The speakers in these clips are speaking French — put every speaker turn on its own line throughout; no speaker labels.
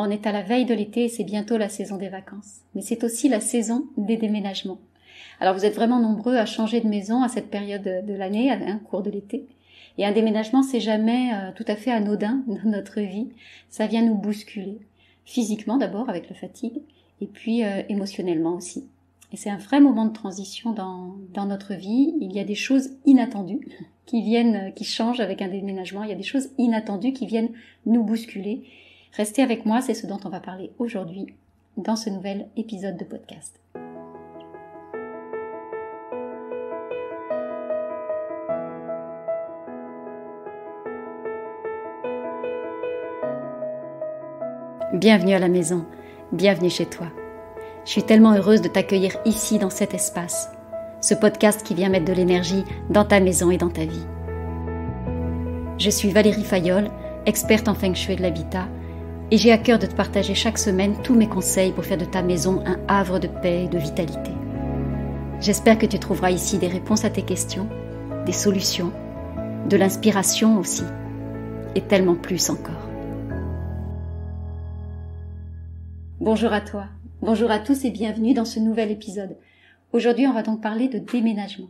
on est à la veille de l'été et c'est bientôt la saison des vacances. Mais c'est aussi la saison des déménagements. Alors vous êtes vraiment nombreux à changer de maison à cette période de l'année, au cours de l'été. Et un déménagement, c'est jamais tout à fait anodin dans notre vie. Ça vient nous bousculer. Physiquement d'abord, avec la fatigue, et puis émotionnellement aussi. Et c'est un vrai moment de transition dans notre vie. Il y a des choses inattendues qui changent avec un déménagement. Il y a des choses inattendues qui viennent nous bousculer. Restez avec moi, c'est ce dont on va parler aujourd'hui dans ce nouvel épisode de podcast. Bienvenue à la maison, bienvenue chez toi. Je suis tellement heureuse de t'accueillir ici dans cet espace, ce podcast qui vient mettre de l'énergie dans ta maison et dans ta vie. Je suis Valérie Fayolle, experte en Feng Shui de l'habitat, et j'ai à cœur de te partager chaque semaine tous mes conseils pour faire de ta maison un havre de paix et de vitalité. J'espère que tu trouveras ici des réponses à tes questions, des solutions, de l'inspiration aussi, et tellement plus encore. Bonjour à toi, bonjour à tous et bienvenue dans ce nouvel épisode. Aujourd'hui, on va donc parler de déménagement.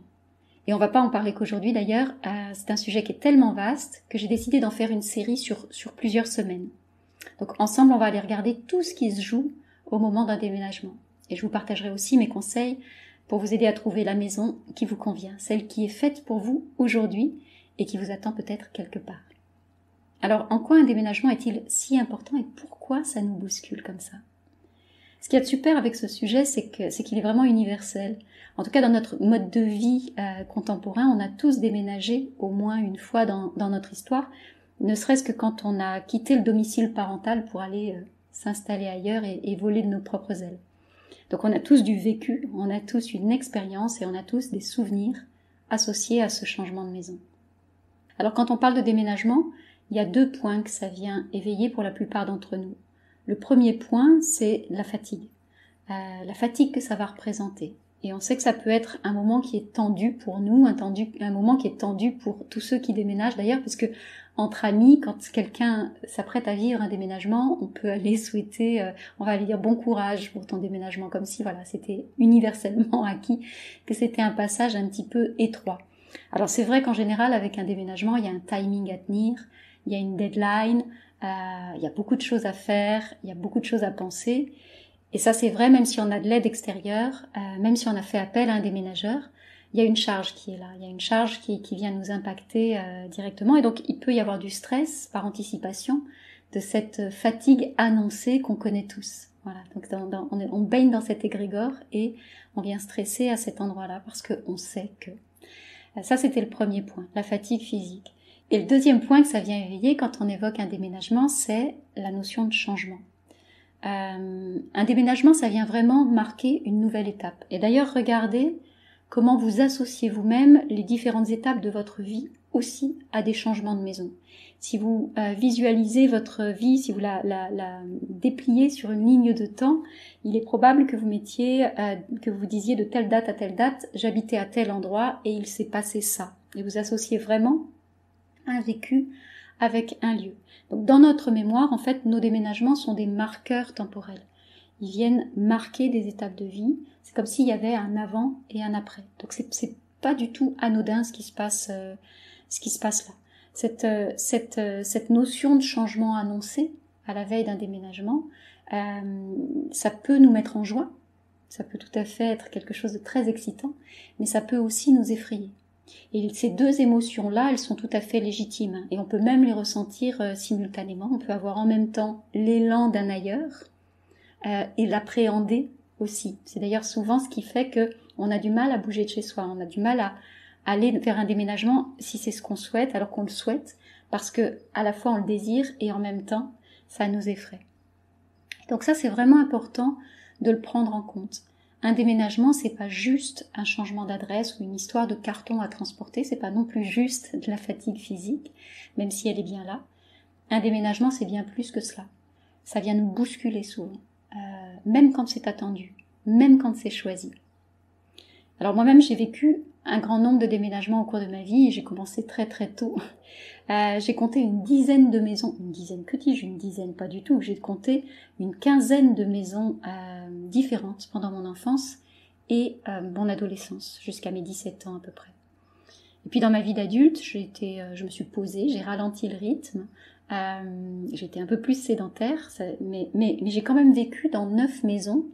Et on va pas en parler qu'aujourd'hui d'ailleurs, c'est un sujet qui est tellement vaste que j'ai décidé d'en faire une série sur plusieurs semaines. Donc ensemble, on va aller regarder tout ce qui se joue au moment d'un déménagement. Et je vous partagerai aussi mes conseils pour vous aider à trouver la maison qui vous convient, celle qui est faite pour vous aujourd'hui et qui vous attend peut-être quelque part. Alors, en quoi un déménagement est-il si important et pourquoi ça nous bouscule comme ça ? Ce qu'il y a de super avec ce sujet, c'est qu'il est vraiment universel. En tout cas, dans notre mode de vie contemporain, on a tous déménagé au moins une fois dans notre histoire, ne serait-ce que quand on a quitté le domicile parental pour aller s'installer ailleurs et voler de nos propres ailes. Donc on a tous du vécu, on a tous une expérience et on a tous des souvenirs associés à ce changement de maison. Alors quand on parle de déménagement, il y a 2 points que ça vient éveiller pour la plupart d'entre nous. Le premier point, c'est la fatigue que ça va représenter. Et on sait que ça peut être un moment qui est tendu pour nous, un moment qui est tendu pour tous ceux qui déménagent d'ailleurs, parce que entre amis, quand quelqu'un s'apprête à vivre un déménagement, on peut aller souhaiter, on va aller dire bon courage pour ton déménagement, comme si voilà, c'était universellement acquis, que c'était un passage un petit peu étroit. Alors c'est vrai qu'en général, avec un déménagement, il y a un timing à tenir, il y a une deadline, il y a beaucoup de choses à faire, il y a beaucoup de choses à penser. Et ça c'est vrai même si on a de l'aide extérieure, même si on a fait appel à un déménageur, il y a une charge qui est là, il y a une charge qui vient nous impacter directement. Et donc il peut y avoir du stress par anticipation de cette fatigue annoncée qu'on connaît tous. Voilà, donc on baigne dans cet égrégore et on vient stresser à cet endroit-là parce qu'on sait que... Ça c'était le premier point, la fatigue physique. Et le deuxième point que ça vient éveiller quand on évoque un déménagement, c'est la notion de changement. Un déménagement, ça vient vraiment marquer une nouvelle étape. Et d'ailleurs, regardez comment vous associez vous-même les différentes étapes de votre vie aussi à des changements de maison. Si vous visualisez votre vie, si vous la dépliez sur une ligne de temps, il est probable que que vous disiez de telle date à telle date, j'habitais à tel endroit et il s'est passé ça. Et vous associez vraiment un vécu avec un lieu. Donc dans notre mémoire, en fait, nos déménagements sont des marqueurs temporels. Ils viennent marquer des étapes de vie. C'est comme s'il y avait un avant et un après. Donc c'est pas du tout anodin ce qui se passe là. Cette notion de changement annoncé à la veille d'un déménagement, ça peut nous mettre en joie. Ça peut tout à fait être quelque chose de très excitant, mais ça peut aussi nous effrayer. Et ces 2 émotions-là, elles sont tout à fait légitimes. Et on peut même les ressentir simultanément. On peut avoir en même temps l'élan d'un ailleurs et l'appréhender aussi. C'est d'ailleurs souvent ce qui fait qu'on a du mal à bouger de chez soi. On a du mal à aller vers un déménagement si c'est ce qu'on souhaite, alors qu'on le souhaite, parce que à la fois on le désire et en même temps, ça nous effraie. Donc ça, c'est vraiment important de le prendre en compte. Un déménagement, c'est pas juste un changement d'adresse ou une histoire de carton à transporter, c'est pas non plus juste de la fatigue physique, même si elle est bien là. Un déménagement, c'est bien plus que cela. Ça vient nous bousculer souvent, même quand c'est attendu, même quand c'est choisi. Alors moi-même, j'ai vécu un grand nombre de déménagements au cours de ma vie et j'ai commencé très très tôt. J'ai compté une dizaine de maisons, une dizaine, que dis-je, une dizaine, pas du tout, j'ai compté une quinzaine de maisons différentes pendant mon enfance et mon adolescence, jusqu'à mes 17 ans à peu près. Et puis dans ma vie d'adulte, je me suis posée, j'ai ralenti le rythme, j'étais un peu plus sédentaire, mais j'ai quand même vécu dans 9 maisons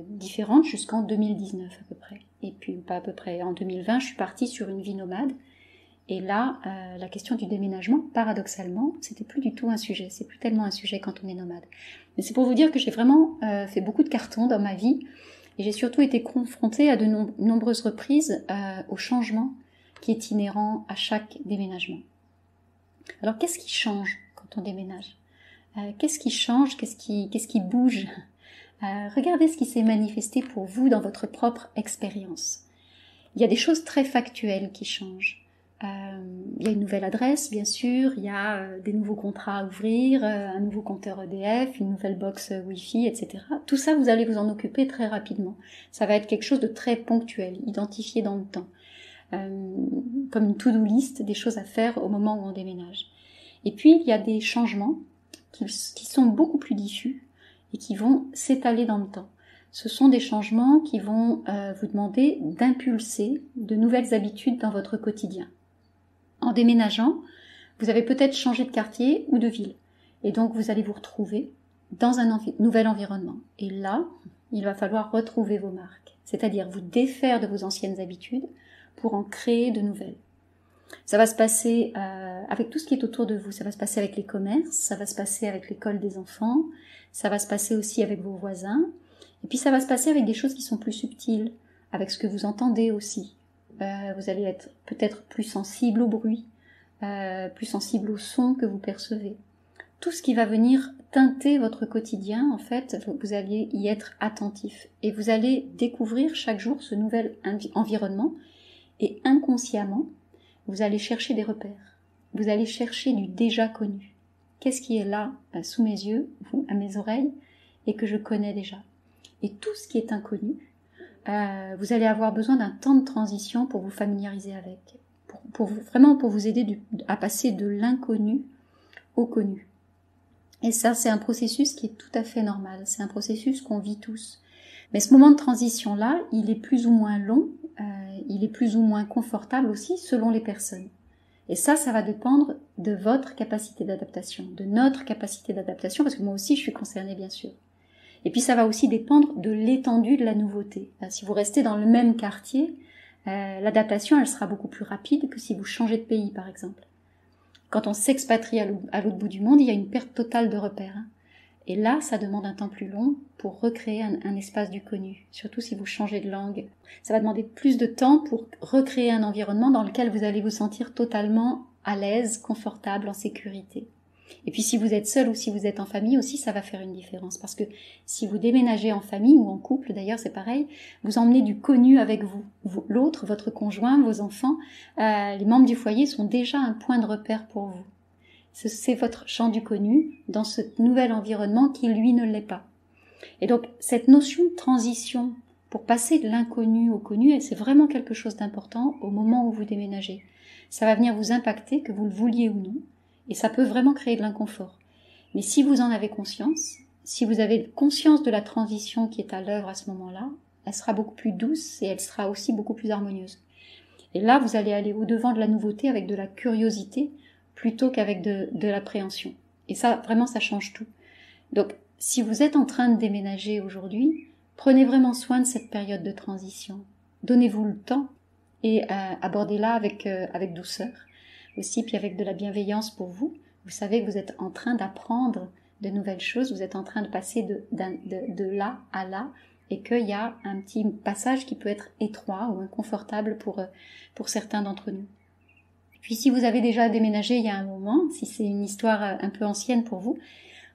différentes jusqu'en 2019 à peu près. Et puis pas à peu près, en 2020, je suis partie sur une vie nomade. Et là, la question du déménagement, paradoxalement, c'était plus du tout un sujet. C'est plus tellement un sujet quand on est nomade. Mais c'est pour vous dire que j'ai vraiment fait beaucoup de cartons dans ma vie. Et j'ai surtout été confrontée à de nombreuses reprises au changement qui est inhérent à chaque déménagement. Alors, qu'est-ce qui change quand on déménage ? Qu'est-ce qui change ? Qu'est-ce qui bouge ? Regardez ce qui s'est manifesté pour vous dans votre propre expérience. Il y a des choses très factuelles qui changent. Il y a une nouvelle adresse, bien sûr, il y a des nouveaux contrats à ouvrir, un nouveau compteur EDF, une nouvelle box Wi-Fi, etc. Tout ça, vous allez vous en occuper très rapidement. Ça va être quelque chose de très ponctuel, identifié dans le temps. Comme une to-do list, des choses à faire au moment où on déménage. Et puis, il y a des changements qui sont beaucoup plus diffus et qui vont s'étaler dans le temps. Ce sont des changements qui vont vous demander d'impulser de nouvelles habitudes dans votre quotidien. En déménageant, vous avez peut-être changé de quartier ou de ville. Et donc, vous allez vous retrouver dans un nouvel environnement. Et là, il va falloir retrouver vos marques. C'est-à-dire vous défaire de vos anciennes habitudes pour en créer de nouvelles. Ça va se passer avec tout ce qui est autour de vous. Ça va se passer avec les commerces, ça va se passer avec l'école des enfants, ça va se passer aussi avec vos voisins. Et puis ça va se passer avec des choses qui sont plus subtiles, avec ce que vous entendez aussi. Vous allez être peut-être plus sensible au bruit, plus sensible au son que vous percevez. Tout ce qui va venir teinter votre quotidien, en fait, vous allez y être attentif. Et vous allez découvrir chaque jour ce nouvel environnement. Et inconsciemment, vous allez chercher des repères. Vous allez chercher du déjà connu. Qu'est-ce qui est là, sous mes yeux, ou à mes oreilles, et que je connais déjà ? Et tout ce qui est inconnu, vous allez avoir besoin d'un temps de transition pour vous familiariser avec, vraiment pour vous aider à passer de l'inconnu au connu. Et ça, c'est un processus qui est tout à fait normal, c'est un processus qu'on vit tous. Mais ce moment de transition-là, il est plus ou moins long, il est plus ou moins confortable aussi selon les personnes. Et ça va dépendre de votre capacité d'adaptation, de notre capacité d'adaptation, parce que moi aussi je suis concernée bien sûr. Et puis ça va aussi dépendre de l'étendue de la nouveauté. Si vous restez dans le même quartier, l'adaptation elle sera beaucoup plus rapide que si vous changez de pays par exemple. Quand on s'expatrie à l'autre bout du monde, il y a une perte totale de repères. Et là, ça demande un temps plus long pour recréer un espace du connu, surtout si vous changez de langue. Ça va demander plus de temps pour recréer un environnement dans lequel vous allez vous sentir totalement à l'aise, confortable, en sécurité. Et puis si vous êtes seul ou si vous êtes en famille aussi, ça va faire une différence. Parce que si vous déménagez en famille ou en couple, d'ailleurs c'est pareil, vous emmenez du connu avec vous. L'autre, votre conjoint, vos enfants, les membres du foyer sont déjà un point de repère pour vous. C'est votre champ du connu dans ce nouvel environnement qui, lui, ne l'est pas. Et donc, cette notion de transition pour passer de l'inconnu au connu, c'est vraiment quelque chose d'important au moment où vous déménagez. Ça va venir vous impacter, que vous le vouliez ou non, et ça peut vraiment créer de l'inconfort. Mais si vous en avez conscience, si vous avez conscience de la transition qui est à l'œuvre à ce moment-là, elle sera beaucoup plus douce et elle sera aussi beaucoup plus harmonieuse. Et là, vous allez aller au-devant de la nouveauté avec de la curiosité, plutôt qu'avec de l'appréhension. Et ça, vraiment, ça change tout. Donc, si vous êtes en train de déménager aujourd'hui, prenez vraiment soin de cette période de transition. Donnez-vous le temps et abordez-la avec douceur aussi, puis avec de la bienveillance pour vous. Vous savez que vous êtes en train d'apprendre de nouvelles choses, vous êtes en train de passer de là à là, et qu'il y a un petit passage qui peut être étroit ou inconfortable pour certains d'entre nous. Puis si vous avez déjà déménagé il y a un moment, si c'est une histoire un peu ancienne pour vous,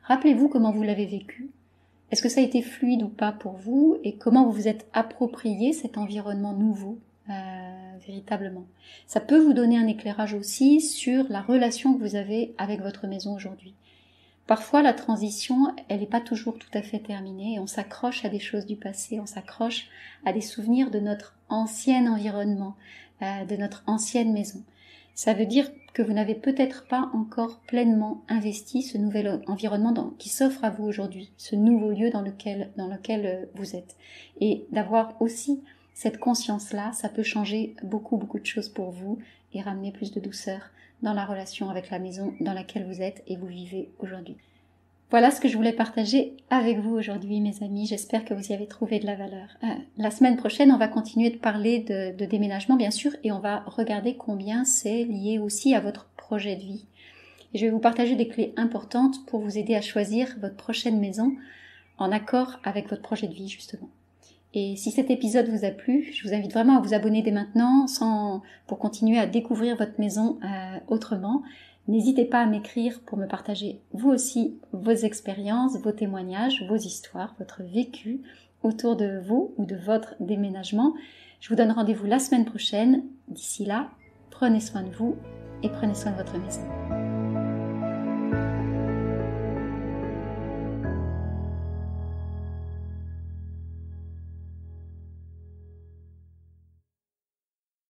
rappelez-vous comment vous l'avez vécu. Est-ce que ça a été fluide ou pas pour vous et comment vous vous êtes approprié cet environnement nouveau véritablement. Ça peut vous donner un éclairage aussi sur la relation que vous avez avec votre maison aujourd'hui. Parfois, la transition, elle n'est pas toujours tout à fait terminée et on s'accroche à des choses du passé, on s'accroche à des souvenirs de notre ancien environnement, de notre ancienne maison. Ça veut dire que vous n'avez peut-être pas encore pleinement investi ce nouvel environnement qui s'offre à vous aujourd'hui, ce nouveau lieu dans lequel vous êtes. Et d'avoir aussi cette conscience-là, ça peut changer beaucoup de choses pour vous et ramener plus de douceur dans la relation avec la maison dans laquelle vous êtes et vous vivez aujourd'hui. Voilà ce que je voulais partager avec vous aujourd'hui, mes amis. J'espère que vous y avez trouvé de la valeur. La semaine prochaine, on va continuer de parler de déménagement, bien sûr, et on va regarder combien c'est lié aussi à votre projet de vie. Et je vais vous partager des clés importantes pour vous aider à choisir votre prochaine maison en accord avec votre projet de vie, justement. Et si cet épisode vous a plu, je vous invite vraiment à vous abonner dès maintenant pour continuer à découvrir votre maison autrement. N'hésitez pas à m'écrire pour me partager vous aussi vos expériences, vos témoignages, vos histoires, votre vécu autour de vous ou de votre déménagement. Je vous donne rendez-vous la semaine prochaine. D'ici là, prenez soin de vous et prenez soin de votre maison.